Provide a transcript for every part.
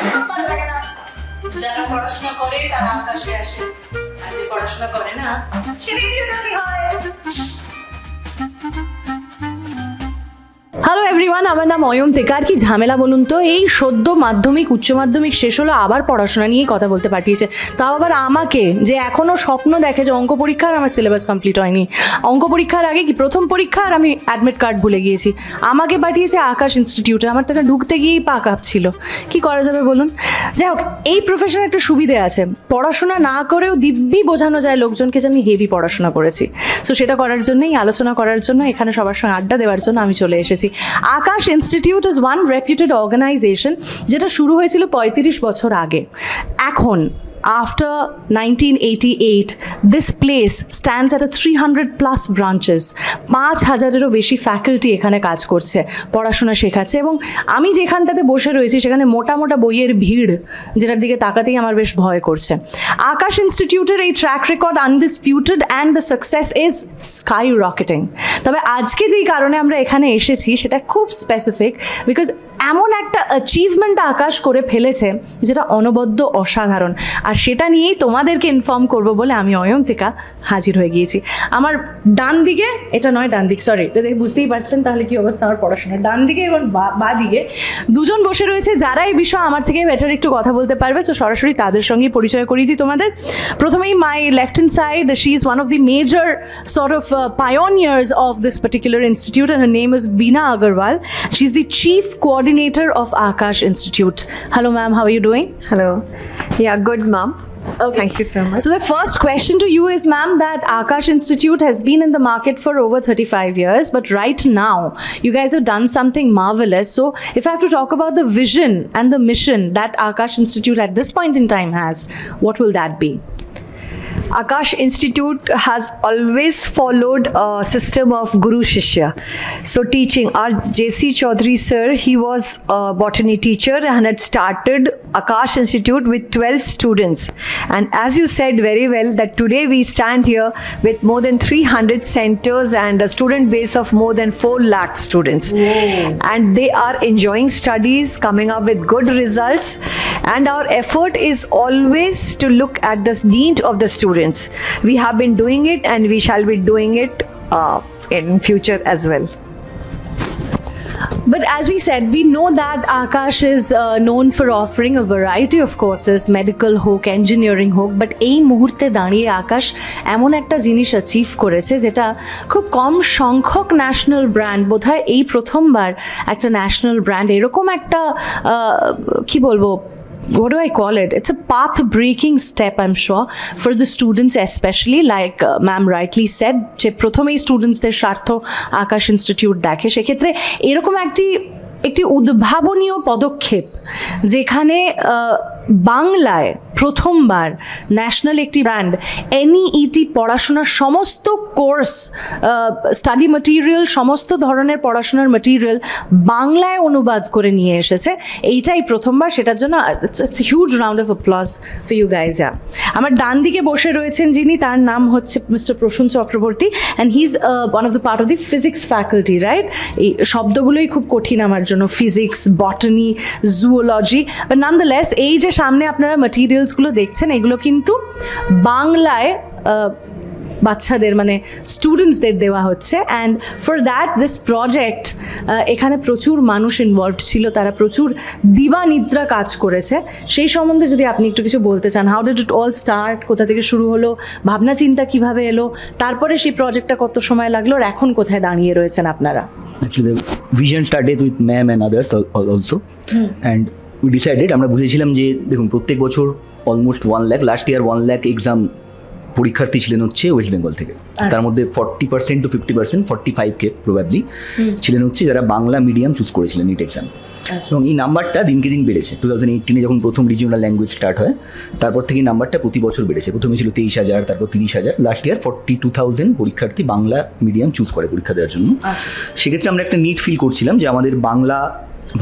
ভালো লাগে না। যারা পড়াশোনা করে তারা আকাশে আসে, আর যে পড়াশোনা করে না সে রেডিও জকি হয়। হ্যালো এভরিওয়ান, আমার নাম অয়ন্তিকা। আর কি ঝামেলা বলুন তো, এই সদ্য মাধ্যমিক উচ্চ মাধ্যমিক শেষ হলো, আবার পড়াশোনা নিয়েই কথা বলতে পাঠিয়েছে, তাও আবার আমাকে, যে এখনও স্বপ্ন দেখে যে অঙ্ক পরীক্ষার আমার সিলেবাস কমপ্লিট হয়নি, অঙ্ক পরীক্ষার আগে কি প্রথম পরীক্ষা আর আমি অ্যাডমিট কার্ড ভুলে গিয়েছি, আমাকে পাঠিয়েছে আকাশ ইনস্টিটিউটে। আমার তো এটা ঢুকতে গিয়েই পা কাঁপছিল, কি করা যাবে বলুন। যাই হোক, এই প্রফেশনে একটা সুবিধে আছে, পড়াশোনা না করেও দিব্যি বোঝানো যায় লোকজনকে যে আমি হেভি পড়াশোনা করেছি। সো সেটা করার জন্যই, আলোচনা করার জন্য, এখানে সবার সঙ্গে আড্ডা দেওয়ার জন্য আমি চলে এসেছি। Aakash institute is one reputed organisation, যেটা শুরু হয়েছিল 35 বছর আগে। এখন after 1988 this place stands at a 300+ branches, 5,000-এরও বেশি ফ্যাকাল্টি এখানে কাজ করছে, পড়াশোনা শেখাচ্ছে। এবং আমি যেখানটাতে বসে রয়েছি সেখানে মোটা মোটা বইয়ের ভিড়, যেটার দিকে তাকাতেই আমার বেশ ভয় করছে। আকাশ ইনস্টিটিউটের এই track record undisputed and the success is sky rocketing. তবে আজকে যেই কারণে আমরা এখানে এসেছি সেটা খুব স্পেসিফিক, বিকজ এমন একটা অ্যাচিভমেন্ট আকাশ করে ফেলেছে যেটা অনবদ্য অসাধারণ, আর সেটা নিয়েই তোমাদেরকে ইনফর্ম করব বলে আমি অয়ন্তিকা হাজির হয়ে গিয়েছি। আমার ডান দিকে, এটা নয় ডান দিক, সরি, এটা দেখে বুঝতেই পারছেন তাহলে কি অবস্থা আমার পড়াশোনার, ডান দিকে এবং বা দিকে দুজন বসে রয়েছে যারা এই বিষয়ে আমার থেকে বেটার একটু কথা বলতে পারবে। তো সরাসরি তাদের সঙ্গেই পরিচয় করিয়ে দিই তোমাদের। প্রথমেই my left hand side, she is one of the major sort of pioneers of this particular institute, and her name is Beena Agarwal. She's the chief coordinator of Akash Institute. Hello ma'am, how are you doing? Hello. Yeah, good, ma'am. Okay. Thank you so much. So the first question to you is, ma'am, that Akash Institute has been in the market for over 35 years, but right now you guys have done something marvelous. So if I have to talk about the vision and the mission that Akash Institute at this point in time has, what will that be? Akash Institute has always followed a system of Guru Shishya. So teaching, our J.C. Chaudhary sir, he was a botany teacher and had started Akash Institute with 12 students. And as you said very well, that today we stand here with more than 300 centers and a student base of more than 4 lakh students. Whoa. And they are enjoying studies, coming up with good results. And our effort is always to look at the need of the students. We have been doing it and we shall be doing it in future as well. But as we said, we know that Akash is known for offering a variety of courses, medical হোক, engineering হোক, but এই মুহূর্তে দাঁড়িয়ে আকাশ এমন একটা জিনিস achieve করেছে যেটা খুব কম সংখ্যক ন্যাশনাল ব্র্যান্ড, বোধহয় এই প্রথমবার একটা ন্যাশনাল ব্র্যান্ড এরকম একটা কি বলবো, what do I call it? It's a path-breaking step, I'm sure, for the students especially, like ma'am rightly said, যে প্রথমেই স্টুডেন্টসদের স্বার্থ আকাশ ইনস্টিটিউট দেখে। সেক্ষেত্রে এরকম একটি উদ্ভাবনীয় পদক্ষেপ, যেখানে বাংলায় প্রথমবার ন্যাশনাল একটি ব্র্যান্ড NEET পড়াশোনার সমস্ত কোর্স, স্টাডি মেটেরিয়াল, সমস্ত ধরনের পড়াশোনার মেটেরিয়াল বাংলায় অনুবাদ করে নিয়ে এসেছে, এইটাই প্রথমবার। সেটার জন্য it's huge round of applause for you guys. আমার ডান দিকে বসে রয়েছেন যিনি, তার নাম হচ্ছে mister Prasun Chakraborty, and he is one of the part of the physics faculty, right? এই শব্দগুলোই খুব কঠিন আমার জন্য, physics, botany, zoology, but nonetheless এই যে সামনে আপনারা ম্যাটেরিয়ালসগুলো দেখছেন, এগুলো কিন্তু বাংলায় বাচ্চাদের, মানে স্টুডেন্টসদের দেওয়া হচ্ছে। And for that this project, এখানে প্রচুর মানুষ ইনভলভড ছিল, তারা প্রচুর দিবানিদ্রা কাজ করেছে। সেই সম্বন্ধে যদি আপনি একটু কিছু বলতে চান, how did it all start, কোথা থেকে শুরু হলো, ভাবনা চিন্তা কীভাবে এলো, তারপরে সেই প্রজেক্টটা কত সময় লাগলো, আর এখন কোথায় দাঁড়িয়ে রয়েছেন আপনারা? Actually, the vision started with ma'am and others also. And we decided, আমরা বুঝেছিলাম যে দেখুন প্রত্যেক বছর almost 1 lakh, last year 1 lakh exam পরীক্ষার্থী ছিলেন হচ্ছে ওয়েস্ট বেঙ্গল থেকে। তার মধ্যে 40% to 50%, 45K প্রবাবলি ছিলেন হচ্ছে যারা বাংলা মিডিয়াম চুজ করেছিলেন নিট এক্সাম। এবং এই নাম্বারটা দিনকে দিন বেড়েছে। 2018 যখন প্রথম রিজিওনাল ল্যাঙ্গুয়েজ স্টার্ট হয়, তারপর থেকে নাম্বারটা প্রতি বছর বেড়েছে। প্রথমে ছিল 23,000, তারপর 30,000, লাস্ট ইয়ার 42,000 পরীক্ষার্থী বাংলা মিডিয়াম চুজ করে পরীক্ষা দেওয়ার জন্য। সেক্ষেত্রে আমরা একটা নিট ফিল করছিলাম যে আমাদের বাংলা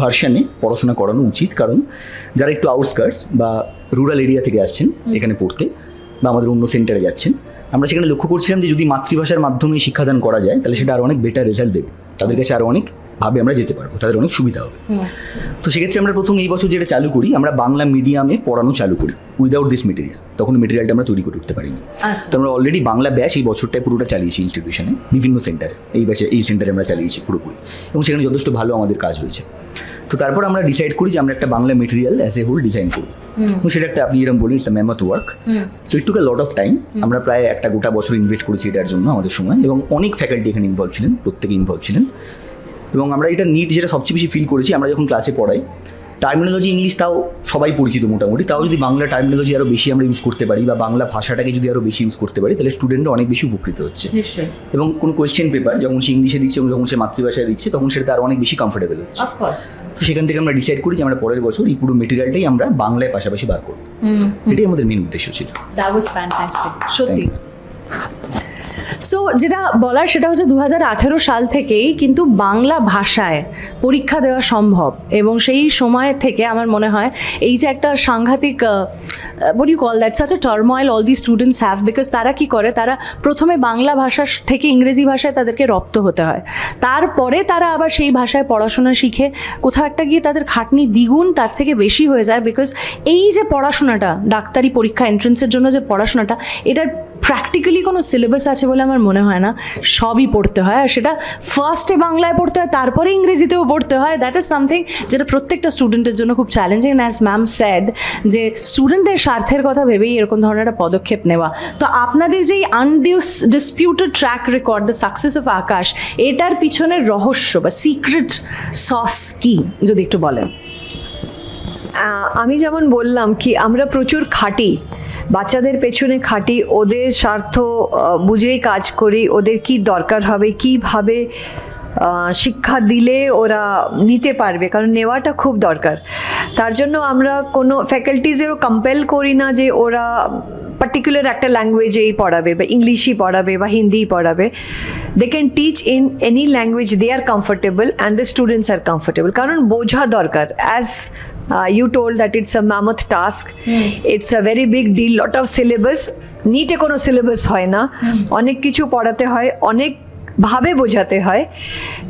ভার্সানে পড়াশোনা করানো উচিত, কারণ যারা একটু আউটস্কার্টস বা রুরাল এরিয়া থেকে আসছেন এখানে পড়তে, বা আমাদের অন্য সেন্টারে যাচ্ছেন, আমরা সেখানে লক্ষ্য করছিলাম যে যদি মাতৃভাষার মাধ্যমে শিক্ষাদান করা যায় তাহলে সেটা আরও অনেক বেটার রেজাল্ট দেবে, তাদের কাছে আরও অনেক ভাবে আমরা যেতে পারবো, তাদের অনেক সুবিধা হবে। তো সেক্ষেত্রে আমরা প্রথম এই বছর যেটা চালু করি, আমরা বাংলা মিডিয়ামে পড়ানো চালু করি উইদাউট দিস মেটেরিয়াল। তখন মেটেরিয়ালটা আমরা তৈরি করে উঠতে পারিনি। তো আমরা অলরেডি বাংলা ব্যাচ এই বছরটায় পুরোটা চালিয়েছি ইনস্টিটিউশনে, বিভিন্ন সেন্টারে। এই সেন্টারে আমরা চালিয়েছি পুরোপুরি, এবং সেখানে যথেষ্ট ভালো আমাদের কাজ হয়েছে। তো তারপর আমরা ডিসাইড করি যে আমরা একটা Bangla material as a whole design করি, এবং সেটা একটা, আপনি এরকম বলি, it's a mammoth work. So it took a lot of time. আমরা প্রায় একটা গোটা বছর ইনভেস্ট করেছি এটার জন্য আমাদের সময়, এবং অনেক ফ্যাকাল্টি এখানে ইনভলভ ছিলেন, প্রত্যেকে ইনভলভ ছিলেন। এবং আমরা এটা নিড যেটা সবচেয়ে বেশি ফিল করেছি, আমরা যখন ক্লাসে পড়াই টার্মিনোলজি ইংলিশ তাও সবাই পরিচিত মোটামুটি, তাও যদি বাংলা টার্মিনোলজি আরও বেশি আমরা ইউজ করতে পারি বা বাংলা ভাষাটাকে যদি আরও বেশি ইউজ করতে পারি, তাহলে স্টুডেন্টরা অনেক বেশি উপকৃত হচ্ছে। এবং কোনো কোয়েশ্চেন পেপার যখন সে ইংলিশে দিচ্ছে এবং যখন সে মাতৃভাষায় দিচ্ছে, তখন সেটা আরও অনেক বেশি কমফোর্টেবল হচ্ছে। তো সেখান থেকে আমরা ডিসাইড করি যে আমরা পরের বছর এই পুরো মেটেরিয়ালটাই আমরা বাংলায় পাশাপাশি বার করব। এটাই আমাদের মেন উদ্দেশ্য ছিল। দ্যাট ওয়াজ ফ্যান্টাস্টিক, সত্যি। সো যেটা বলার সেটা হচ্ছে 2018 সাল থেকেই কিন্তু বাংলা ভাষায় পরীক্ষা দেওয়া সম্ভব, এবং সেই সময় থেকে আমার মনে হয় এই যে একটা সাংঘাতিক what do you call that, such a turmoil all these students have, because তারা কি করে, তারা প্রথমে বাংলা ভাষা থেকে ইংরেজি ভাষায় তাদেরকে রপ্ত হতে হয়, তারপরে তারা আবার সেই ভাষায় পড়াশোনা শিখে কোথাও একটা গিয়ে তাদের খাটনি দ্বিগুণ তার থেকে বেশি হয়ে যায়। বিকজ এই যে পড়াশোনাটা, ডাক্তারি পরীক্ষা এন্ট্রেন্সের জন্য যে পড়াশোনাটা, এটার প্র্যাকটিক্যালি কোনো সিলেবাস আছে বলে আমার মনে হয় না। সবই পড়তে হয়, আর সেটা ফার্স্টে বাংলায় পড়তে হয়, তারপরে ইংরেজিতেও পড়তে হয়। দ্যাট ইজ সামথিং যেটা প্রত্যেকটা স্টুডেন্টের জন্য খুব চ্যালেঞ্জিং। অ্যাজ ম্যাম স্যাড, যে স্টুডেন্টের স্বার্থের কথা ভেবেই এরকম ধরনের একটা পদক্ষেপ নেওয়া। তো আপনাদের যেই disputed track record, the success of Aakash, এটার পিছনের রহস্য বা সিক্রেট সস কি, যদি একটু বলেন। আমি যেমন বললাম কি, আমরা প্রচুর খাটি, বাচ্চাদের পেছনে খাটি, ওদের স্বার্থ বুঝেই কাজ করি, ওদের কি দরকার হবে, কিভাবে শিক্ষা দিলে ওরা নিতে পারবে, কারণ নেওয়াটা খুব দরকার। তার জন্য আমরা কোনো ফ্যাকাল্টিজেরও কম্পেল করি না যে ওরা পার্টিকুলার একটা ল্যাঙ্গুয়েজেই পড়াবে বা ইংলিশই পড়াবে বা হিন্দিই পড়াবে। They can teach in any language they are comfortable and the students are comfortable, কারণ বোঝা দরকার। As you told that it's a mammoth task. It's a very big deal, lot of syllabus. নিটে কোনো সিলেবাস হয় না, অনেক কিছু পড়াতে হয়, অনেক ভাবে বোঝাতে হয়,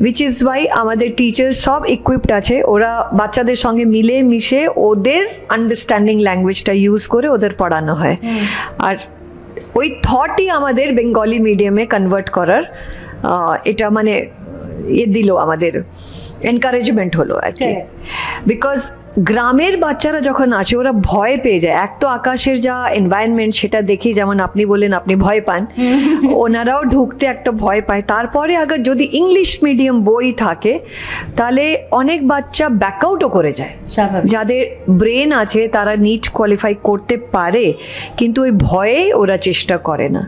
উইচ ইজ ওয়াই আমাদের টিচার সব ইকুইপড আছে। ওরা বাচ্চাদের সঙ্গে মিলে মিশে ওদের আন্ডারস্ট্যান্ডিং ল্যাঙ্গুয়েজটা ইউজ করে ওদের পড়ানো হয়। আর ওই থটই আমাদের বেঙ্গলি মিডিয়ামে কনভার্ট করার এটা মানে দিল, আমাদের এনকারেজমেন্ট হলো আর কি। বিকজ গ্রামের বাচ্চারা যখন আছে ওরা ভয় পেয়ে যায়। এক তো আকাশের যা এনভায়রনমেন্ট সেটা দেখি, যেমন আপনি বলেন আপনি ভয় পান, ওনারাও ঢুকতে একটা ভয় পায়। তারপরে আবার যদি ইংলিশ মিডিয়াম বই থাকে তাহলে অনেক বাচ্চা ব্যাকআউটও করে যায়। যাদের ব্রেন আছে তারা নিট কোয়ালিফাই করতে পারে, কিন্তু ওই ভয়ে ওরা চেষ্টা করে না।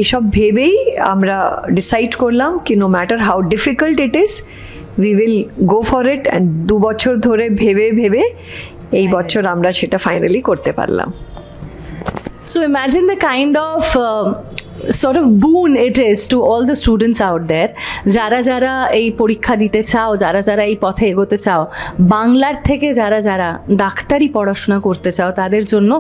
এইসব ভেবেই আমরা ডিসাইড করলাম কি no matter how difficult it is, we will go for it, and 2 বছর ধরে ভেবে এই বছর আমরা সেটা ফাইনালি করতে পারলাম। So imagine the kind of sort of boon it is to all the students out there, যারা যারা এই পরীক্ষা দিতে চাও, যারা যারা এই পথে এগোতে চাও, বাংলার থেকে যারা যারা ডাক্তারি পড়াশোনা করতে চাও, তাদের জন্য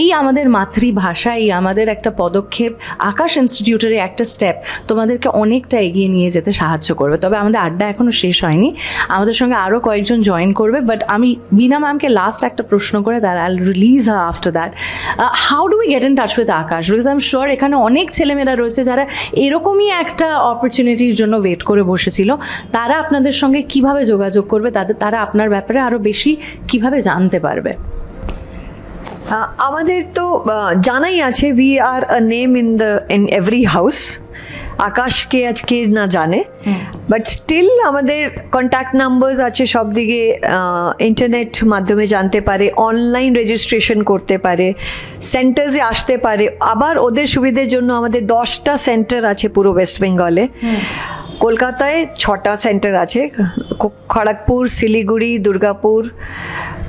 এই আমাদের মাতৃভাষা, এই আমাদের একটা পদক্ষেপ, আকাশ ইনস্টিটিউটের একটা স্টেপ তোমাদেরকে অনেকটা এগিয়ে নিয়ে যেতে সাহায্য করবে। তবে আমাদের আড্ডা এখনও শেষ হয়নি, আমাদের সঙ্গে আরও কয়েকজন জয়েন করবে, বাট আমি বীণা ম্যামকে লাস্ট একটা প্রশ্ন করে that I will release her after that. How do we get in touch with Akash? Because I am sure এখানে অনেক ছেলেমেয়েরা রয়েছে যারা এরকমই একটা অপরচুনিটির জন্য ওয়েট করে বসেছিল। তারা আপনাদের সঙ্গে কিভাবে যোগাযোগ করবে, তারা আপনার ব্যাপারে আরও বেশি কিভাবে জানতে পারবে? আমাদের তো জানাই আছে, we are a name in every house. আকাশকে আজকে না জানে, বাট স্টিল আমাদের কন্ট্যাক্ট নাম্বারস আছে সব দিকে, ইন্টারনেট মাধ্যমে জানতে পারে, অনলাইন রেজিস্ট্রেশন করতে পারে, সেন্টার্সে আসতে পারে। আবার ওদের সুবিধের জন্য আমাদের 10টা সেন্টার আছে পুরো ওয়েস্ট বেঙ্গলে। কলকাতায় 6টা সেন্টার আছে, খড়গপুর, শিলিগুড়ি, দুর্গাপুর।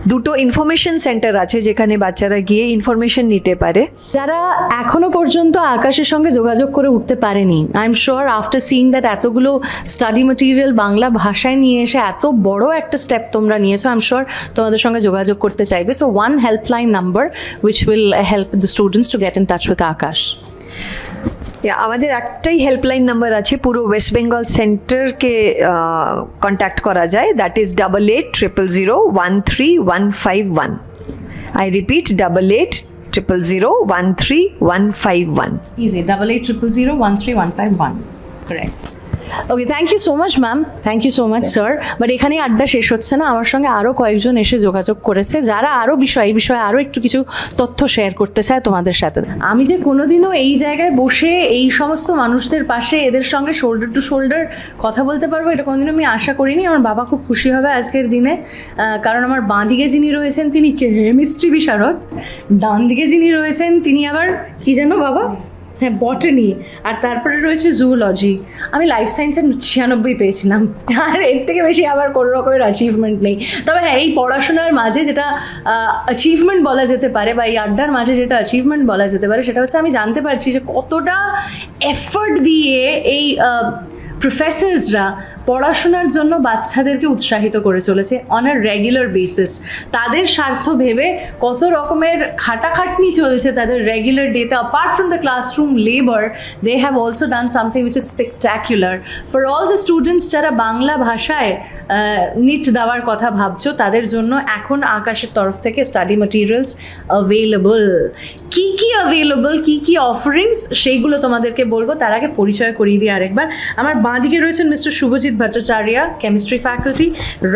2টো ইনফরমেশন সেন্টার আছে যেখানে বাচ্চারা গিয়ে ইনফরমেশন নিতে পারে। যারা এখনো পর্যন্ত আকাশের সঙ্গে যোগাযোগ করে উঠতে পারেনি, I am sure after seeing that এতগুলো স্টাডি মেটেরিয়াল বাংলা ভাষায় নিয়ে এসে এত বড় একটা স্টেপ তোমরা নিয়েছো, আই এম শিওর তোমাদের সঙ্গে যোগাযোগ করতে চাইবে। So one helpline number which will help the students to get in touch with Akash. আমাদের একটাই হেল্পলাইন নাম্বার আছে পুরো ওয়েস্ট বেঙ্গল সেন্টারকে কন্ট্যাক্ট করা যায়, that is 8800013151. I repeat 8800013151. Easy, 8800013151. Correct. Okay, thank you so much ma'am, thank you so much sir. But এখানেই আড্ডা শেষ হচ্ছে না, আমার সঙ্গে আরও কয়েকজন এসে যোগাযোগ করেছে যারা আরও এই বিষয়ে আরও একটু কিছু তথ্য শেয়ার করতে চায় তোমাদের সাথে। আমি যে কোনোদিনও এই জায়গায় বসে এই সমস্ত মানুষদের পাশে এদের সঙ্গে শোল্ডার টু শোল্ডার কথা বলতে পারবো এটা কোনোদিনও আমি আশা করিনি। আমার বাবা খুব খুশি হবে আজকের দিনে, কারণ আমার বাঁ দিকে যিনি রয়েছেন তিনি কেমিস্ট্রি বিশারদ, ডান দিকে যিনি রয়েছেন তিনি আবার কি জানো বাবা, হ্যাঁ বটানি, আর তারপরে রয়েছে জুওলজি। আমি লাইফ সায়েন্সের 96 পেয়েছিলাম, আর এর থেকে বেশি আবার কোনো রকমের অ্যাচিভমেন্ট নেই। তবে হ্যাঁ, এই পড়াশোনার মাঝে যেটা অ্যাচিভমেন্ট বলা যেতে পারে বা এই আড্ডার মাঝে যেটা অ্যাচিভমেন্ট বলা যেতে পারে সেটা হচ্ছে আমি জানতে পারছি যে কতটা এফর্ট দিয়ে এই প্রফেসর্সরা পড়াশোনার জন্য বাচ্চাদেরকে উৎসাহিত করে চলেছে অন আ রেগুলার বেসিস। তাদের স্বার্থ ভেবে কত রকমের খাটাখাটনি চলছে তাদের রেগুলার ডেতে। Apart from the classroom labour, they have also done something which is spectacular for all the students যারা বাংলা ভাষায় নিট দেওয়ার কথা ভাবছো তাদের জন্য এখন আকাশের তরফ থেকে স্টাডি ম্যাটেরিয়ালস অ্যাভেলেবল। কী কী অ্যাভেলেবল, কী কী অফারিংস সেইগুলো তোমাদেরকে বলবো। তার আগে পরিচয় করিয়ে দিই আরেকবার। আমার বাঁ দিকে রয়েছেন mister Shubhajit Bhattacharya, chemistry faculty.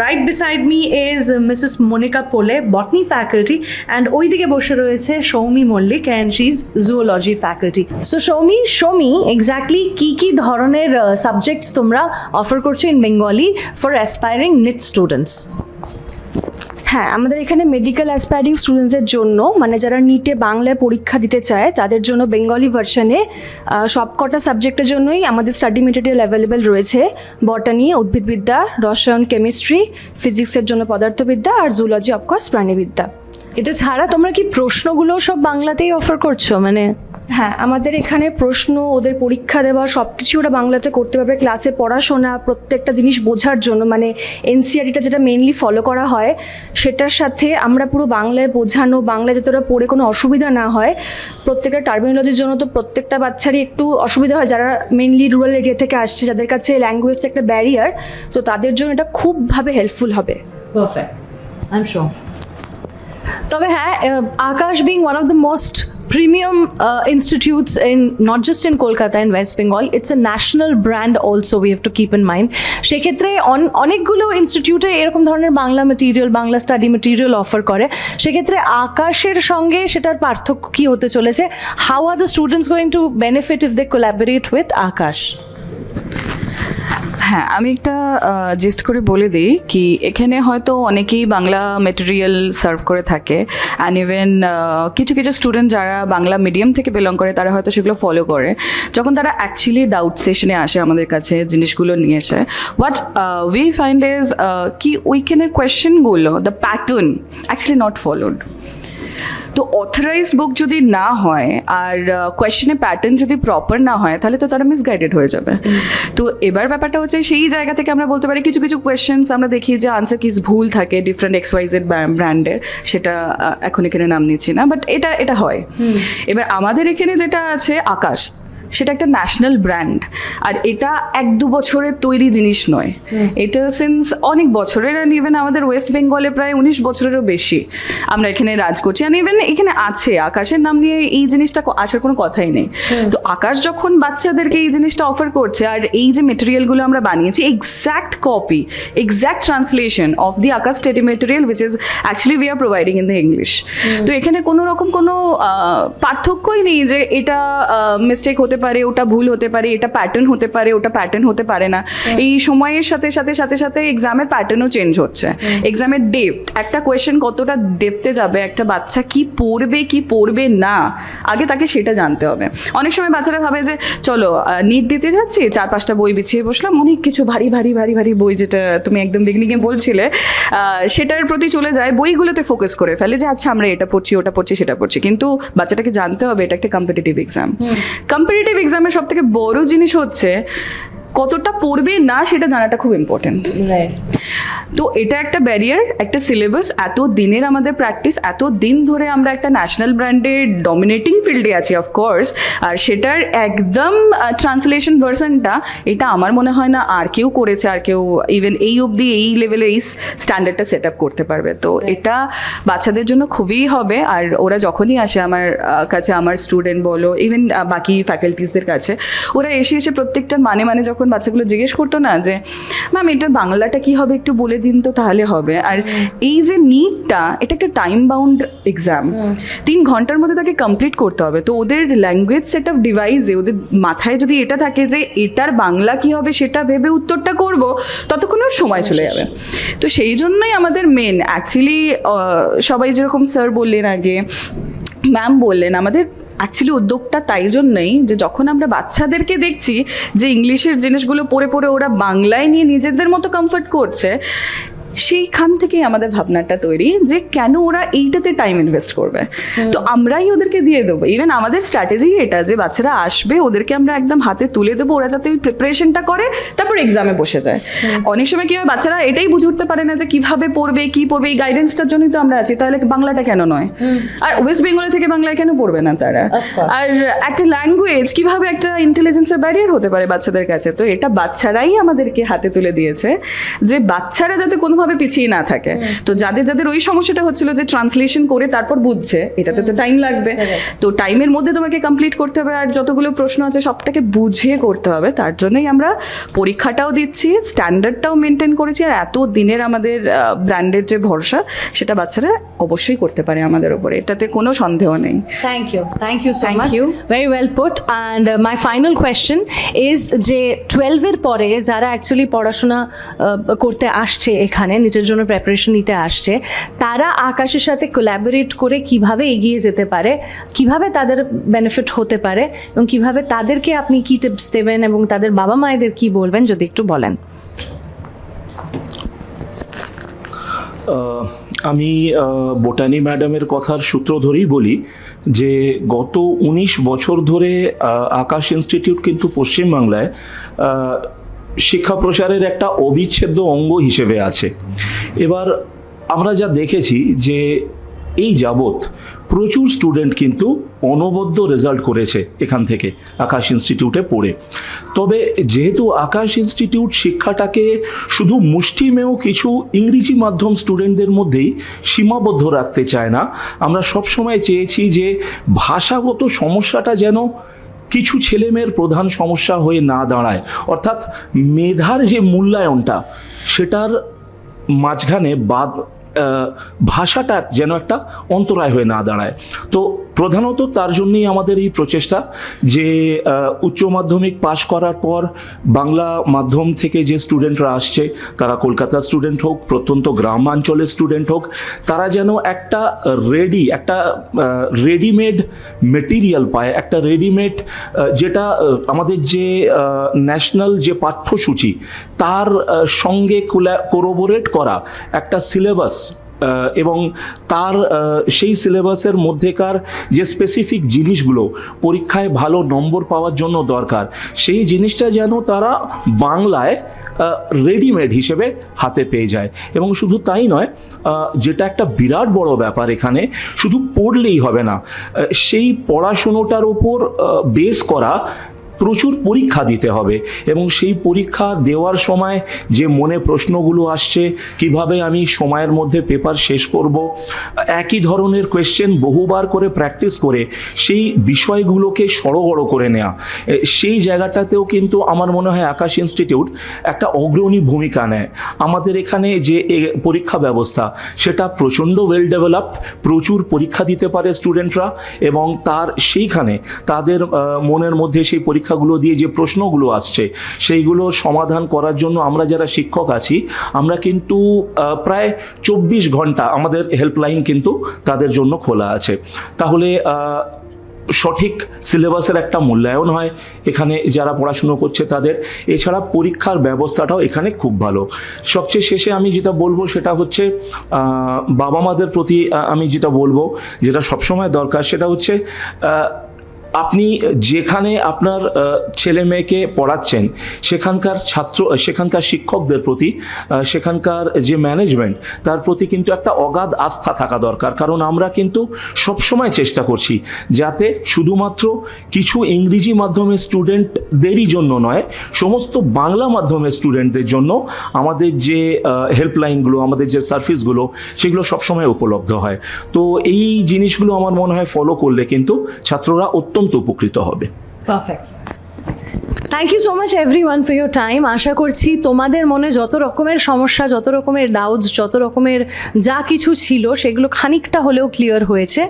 Right beside me is Mrs. Monica Pole, botany faculty, and ওই দিকে বসে রয়েছে Soumi Mallick, and she's zoology faculty. So Soumi, show me exactly কি কি ধরনের সাবজেক্টস তোমরা অফার করছো in Bengali for aspiring NEET students. হ্যাঁ, আমাদের এখানে মেডিকেল অ্যাসপায়ারিং স্টুডেন্টসদের জন্য, মানে যারা নিটে বাংলায় পরীক্ষা দিতে চায় তাদের জন্য বেঙ্গলি ভার্সনে সবকটা সাবজেক্টের জন্যই আমাদের স্টাডি মেটেরিয়াল অ্যাভেলেবেল রয়েছে। বটানি, উদ্ভিদবিদ্যা, রসায়ন, কেমিস্ট্রি, ফিজিক্সের জন্য পদার্থবিদ্যা, আর জুলজি অফকোর্স প্রাণীবিদ্যা। এটা ছাড়া তোমরা কি প্রশ্নগুলো সব বাংলাতেই অফার করছো? মানে হ্যাঁ, আমাদের এখানে প্রশ্ন, ওদের পরীক্ষা দেওয়া সব কিছু ওরা বাংলাতে করতে পারবে। ক্লাসে পড়াশোনা, প্রত্যেকটা জিনিস বোঝার জন্য, মানে এনসিআরটিটা যেটা মেইনলি ফলো করা হয় সেটার সাথে আমরা পুরো বাংলায় বোঝানো, বাংলায় যাতে ওরা পড়ে কোনো অসুবিধা না হয়। প্রত্যেকটা টার্মিনোলজির জন্য তো প্রত্যেকটা বাচ্চারই একটু অসুবিধা হয়, যারা মেইনলি রুরাল এরিয়া থেকে আসছে, যাদের কাছে ল্যাঙ্গুয়েজটা একটা ব্যারিয়ার, তো তাদের জন্য এটা খুবভাবে হেল্পফুল হবে। Perfect, I am sure. তবে হ্যাঁ, Aakash being one of the most premium institutes in not just in Kolkata and West Bengal, it's a national brand also, we have to keep in mind. সেক্ষেত্রে অনেকগুলো ইনস্টিটিউটে এরকম ধরনের Bangla material, Bangla study material offer করে। সেক্ষেত্রে আকাশের সঙ্গে সেটার পার্থক্য কী হতে চলেছে? How are the students going to benefit if they collaborate with Aakash? হ্যাঁ, আমি একটা জিস্ট করে বলে দিই কি এখানে হয়তো অনেকেই বাংলা মেটেরিয়াল সার্ভ করে থাকে, অ্যান্ড ইভেন কিছু কিছু স্টুডেন্ট যারা বাংলা মিডিয়াম থেকে বিলং করে তারা হয়তো সেগুলো ফলো করে। যখন তারা অ্যাকচুয়ালি ডাউট সেশনে আসে আমাদের কাছে জিনিসগুলো নিয়ে এসে, হোয়াট উই ফাইন্ড ইজ কি উইকেনের কোয়েশ্চেনগুলো, the pattern actually not followed. তো অথরাইজড বুক যদি না হয় আর কোয়েশ্চেনের প্যাটার্ন যদি প্রপার না হয় তাহলে তো তারা মিসগাইডেড হয়ে যাবে। তো এবার ব্যাপারটা হচ্ছে সেই জায়গা থেকে আমরা বলতে পারি কিছু কিছু কোয়েশ্চেন্স আমরা দেখি যে আনসার কিস ভুল থাকে ডিফারেন্ট XYZ ব্র্যান্ডের, সেটা এখন এখানে নাম নিচ্ছি না, বাট এটা হয়। এবার আমাদের এখানে যেটা আছে আকাশ, সেটা একটা ন্যাশনাল ব্র্যান্ড, আর এটা 1-2 বছরের তৈরি জিনিস নয়, এটা সিন্স অনেক বছরের, অ্যান্ড ইভেন আমাদের ওয়েস্ট বেঙ্গলে প্রায় 19 বছরেরও বেশি আমরা এখানে রাজ করছি, অ্যান্ড ইভেন এখানে আছে আকাশের নাম নিয়ে এই জিনিসটা আসার কোনো কথাই নেই। তো আকাশ যখন বাচ্চাদেরকে এই জিনিসটা অফার করছে, আর এই যে মেটেরিয়ালগুলো আমরা বানিয়েছি exact copy, exact translation of the Akash study material which is actually we are providing in the English. তো এখানে কোনো রকম কোনো পার্থক্যই নেই যে এটা মিস্টেক হতে পারে, ওটা ভুল হতে পারে, এটা প্যাটার্ন হতে পারে, ওটা প্যাটার্ন হতে পারে না। এই সময়ের সাথে সাথে সাথে সাথে এক্সামের প্যাটার্নও চেঞ্জ হচ্ছে, এক্সামের ডেপথ, একটা কোয়েশ্চেন কতটা ডেপথে যাবে, একটা বাচ্চা কি পড়বে কি পড়বে না, আগে তাকে সেটা জানতে হবে। অনেক সময় বাচ্চারা ভাবে যে চলো নিট দিতে যাচ্ছি, 4-5টা বই বিছিয়ে বসলাম, অনেক কিছু ভারী ভারী ভারী ভারী বই, যেটা তুমি একদম বিগনিংয়ে বলছিলে, সেটার প্রতি চলে যায়, বইগুলোতে ফোকাস করে ফেলে যে আচ্ছা আমরা এটা পড়ছি, ওটা পড়ছি, সেটা পড়ছি। কিন্তু বাচ্চাটাকে জানতে হবে এটা একটা কম্পিটিটিভ এক্সাম। কম্পিটিটিভ এক্সামের সব থেকে বড় জিনিস হচ্ছে কতটা পড়বে না সেটা জানাটা খুব ইম্পর্টেন্ট। তো এটা একটা ব্যারিয়ার, একটা সিলেবাস, এত দিনের আমাদের প্র্যাকটিস, এত দিন ধরে আমরা একটা ন্যাশনাল ব্র্যান্ডের ডমিনেটিং ফিল্ডে আছি অফকোর্স, আর সেটার একদম ট্রান্সলেশন ভার্সনটা এটা আমার মনে হয় না আর কেউ করেছে, আর কেউ ইভেন এই অবধি এই লেভেলে এই স্ট্যান্ডার্ডটা সেট আপ করতে পারবে। তো এটা বাচ্চাদের জন্য খুবই হবে। আর ওরা যখনই আসে আমার কাছে, আমার স্টুডেন্ট বলো ইভেন বাকি ফ্যাকাল্টিসদের কাছে, ওরা এসে প্রত্যেকটার মানে যখন বাচ্চাগুলো জিজ্ঞেস করতো না যে ম্যাম এটার বাংলাটা কি হবে একটু বলে দিন তো তাহলে হবে। আর এই যে নিটটা, এটা একটা টাইম বাউন্ড এক্সাম, 3 ঘন্টার মধ্যে তাকে কমপ্লিট করতে হবে। তো ওদের ল্যাঙ্গুয়েজ সেট অফ ডিভাইসে ওদের মাথায় যদি এটা থাকে যে এটার বাংলা কি হবে সেটা ভেবে উত্তরটা করব, ততক্ষণ ওর সময় চলে যাবে। তো সেই জন্যই আমাদের মেন অ্যাকচুয়ালি সবাই যেরকম স্যার বললেন আগে, ম্যাম বললেন, আমাদের অ্যাকচুয়ালি উদ্যোগটা তাই জন্যই যে যখন আমরা বাচ্চাদেরকে দেখছি যে ইংলিশের জিনিসগুলো পড়ে পড়ে ওরা বাংলায় নিয়ে নিজেদের মতো কমফর্ট করছে, সেইখান থেকেই আমাদের ভাবনাটা তৈরি যে কেন ওরা এইটাতে টাইম ইনভেস্ট করবে। তো আমরাই ওদেরকে দিয়ে দেবো। ইভেন আমাদের স্ট্র্যাটেজি এটা যে বাচ্চারা আসবে, ওদেরকে আমরা একদম হাতে তুলে দেবো, ওরা যাতে ওই প্রিপারেশনটা করে তারপর এক্সামে বসে যায়। অনেক সময় কি হয়, বাচ্চারা এটাই বুঝে উঠতে পারে না যে কিভাবে পড়বে, কি পড়বে। এই গাইডেন্সটার জন্যই তো আমরা আছি, তাহলে বাংলাটা কেন নয়? আর ওয়েস্ট বেঙ্গলে থেকে বাংলায় কেন পড়বে না তারা? আর একটা ল্যাঙ্গুয়েজ কিভাবে একটা ইন্টেলিজেন্সের ব্যারিয়ার হতে পারে বাচ্চাদের কাছে? তো এটা বাচ্চারাই আমাদেরকে হাতে তুলে দিয়েছে যে বাচ্চারা যাতে কোনোভাবে পিছিয়ে না থাকে। তো যাদের ওই সমস্যাটা হচ্ছিল যে ট্রান্সলেশন করে তারপর বুঝছে, এটাতে তো টাইম লাগবে, তো টাইমের মধ্যে তোমাকে কমপ্লিট করতে হবে, আর যতগুলো প্রশ্ন আছে সবটাকে বুঝিয়ে করতে হবে। তার জন্যই আমরা পরীক্ষাটাও দিচ্ছি, স্ট্যান্ডার্ডটাও মেনটেন করেছি, আর এত দিনের আমাদের ব্র্যান্ডের যে ভরসা সেটা বাচ্চারা অবশ্যই করতে পারে আমাদের উপরে, এটাতে কোনো সন্দেহ নেই। Thank you so Thank much. you. Very well put. And my final question is যে 12 এর পরে যারা অ্যাকচুয়ালি পড়াশোনা করতে আসছে, এখানে নিটের জন্য প্রিপারেশন নিতে আসছে, তারা আকাশের সাথে কোল্যাবোরেট করে কিভাবে এগিয়ে যেতে পারে, কিভাবে তাদের বেনিফিট হতে পারে, এবং কিভাবে তাদেরকে আপনি কি টিপস দেবেন এবং তাদের বাবা মায়েদের কি বলবেন যদি একটু বলেন। আমি বোটানি ম্যাডামের কথার সূত্র ধরেই বলি যে গত 19 বছর ধরে আকাশ ইনস্টিটিউট কিন্তু পশ্চিমবাংলায় শিক্ষা প্রসারের একটা অবিচ্ছেদ্য অঙ্গ হিসেবে আছে। এবার আমরা যা দেখেছি যে এই যাবৎ প্রচুর স্টুডেন্ট কিন্তু অনবদ্য রেজাল্ট করেছে এখান থেকে আকাশ ইনস্টিটিউটে পড়ে। তবে যেহেতু আকাশ ইনস্টিটিউট শিক্ষাটাকে শুধু মুষ্টিমেয় কিছু ইংরেজি মাধ্যম স্টুডেন্টদের মধ্যেই সীমাবদ্ধ রাখতে চায় না, আমরা সবসময় চেয়েছি যে ভাষাগত সমস্যাটা যেন কিছু ছেলেমেয়ের প্রধান সমস্যা হয়ে না দাঁড়ায়, অর্থাৎ মেধার যে মূল্যায়নটা সেটার মাঝখানে ভাষাটা যেন একটা অন্তরায় হয়ে না দাঁড়ায়। তো প্রধানত তার জন্যই আমাদের এই প্রচেষ্টা যে উচ্চ মাধ্যমিক পাশ করার পর বাংলা মাধ্যম থেকে যে স্টুডেন্টরা আসছে, তারা কলকাতার স্টুডেন্ট হোক, প্রত্যন্ত গ্রামাঞ্চলের স্টুডেন্ট হোক, তারা যেন একটা রেডিমেড মেটেরিয়াল পায়, একটা রেডিমেড যেটা আমাদের যে ন্যাশনাল যে পাঠ্যসূচি তার সঙ্গে কোলাবোরেট করা একটা সিলেবাস, এবং তার সেই সিলেবাসের মধ্যেকার যে স্পেসিফিক জিনিসগুলো পরীক্ষায় ভালো নম্বর পাওয়ার জন্য দরকার, সেই জিনিসটা যেন তারা বাংলায় রেডিমেড হিসেবে হাতে পেয়ে যায়। এবং শুধু তাই নয়, যেটা একটা বিরাট বড় ব্যাপার, এখানে শুধু পড়লেই হবে না, সেই পড়াশুনোটার উপর বেস করা প্রচুর পরীক্ষা দিতে হবে, এবং সেই পরীক্ষা দেওয়ার সময় যে মনে প্রশ্নগুলো আসছে, কিভাবে আমি সময়ের মধ্যে পেপার শেষ করব, একই ধরনের কোয়েশ্চেন বহুবার করে প্র্যাকটিস করে সেই বিষয়গুলোকে সড়গড় করে নেওয়া, সেই জায়গাটাতেও কিন্তু আমার মনে হয় আকাশ ইনস্টিটিউট একটা অগ্রণী ভূমিকা নেয়। আমাদের এখানে যে পরীক্ষা ব্যবস্থা সেটা প্রচণ্ড ওয়েল ডেভেলপড, প্রচুর পরীক্ষা দিতে পারে স্টুডেন্টরা, এবং সেইখানে তাদের মনের মধ্যে সেই পরীক্ষাগুলো দিয়ে যে প্রশ্নগুলো আসছে সেইগুলো সমাধান করার জন্য আমরা যারা শিক্ষক আছি, আমরা কিন্তু প্রায় 24 ঘন্টা আমাদের হেল্পলাইন কিন্তু তাদের জন্য খোলা আছে। তাহলে সঠিক সিলেবাসের একটা মূল্যায়ন হয় এখানে যারা পড়াশুনো করছে তাদের। এছাড়া পরীক্ষার ব্যবস্থাটাও এখানে খুব ভালো। সবচেয়ে শেষে আমি যেটা বলবো সেটা হচ্ছে বাবা মাদের প্রতি আমি যেটা বলবো, যেটা সবসময় দরকার, সেটা হচ্ছে আপনি যেখানে আপনার ছেলে মেয়েকে পড়াচ্ছেন সেখানকার শিক্ষকদের প্রতি সেখানকার যে ম্যানেজমেন্ট তার প্রতি কিন্তু একটা অগাধ আস্থা থাকা দরকার। কারণ আমরা কিন্তু সবসময় চেষ্টা করছি যাতে শুধুমাত্র কিছু ইংরেজি মাধ্যমের স্টুডেন্টদেরই জন্য নয়, সমস্ত বাংলা মাধ্যমের স্টুডেন্টদের জন্য আমাদের যে হেল্পলাইনগুলো, আমাদের যে সার্ভিসগুলো, সেগুলো সবসময় উপলব্ধ হয়। তো এই জিনিসগুলো আমার মনে হয় ফলো করলে কিন্তু ছাত্ররা অত্যন্ত উপকৃত হবে। Perfect. Thank you so much everyone for your time. আশা করছি তোমাদের মনে যত রকমের সমস্যা, যত রকমের ডাউটস, যত রকমের যা কিছু ছিল সেগুলো খানিকটা হলেও ক্লিয়ার হয়েছে।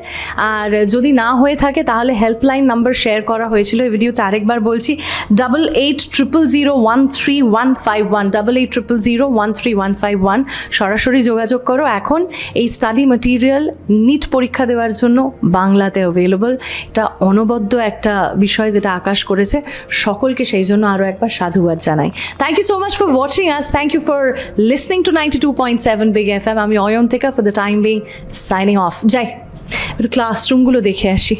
আর যদি না হয়ে থাকে তাহলে হেল্পলাইন নাম্বার শেয়ার করা হয়েছিল এই ভিডিওতে, আরেকবার বলছি 8800013151, 8800013151। সরাসরি যোগাযোগ করো। এখন এই স্টাডি ম্যাটেরিয়াল নিট পরীক্ষা দেওয়ার জন্য বাংলাতে অ্যাভেলেবল। এটা অনবদ্য একটা বিষয় যেটা আকাশ করেছে, সকলকে সেই জন্য আরও একবার সাধুবাদ জানাই। Thank you so much for watching us, thank you for listening to 92.7 big FM। আমি Ayantika, for the time being signing off. যাই একটু ক্লাসরুমগুলো দেখে আসি।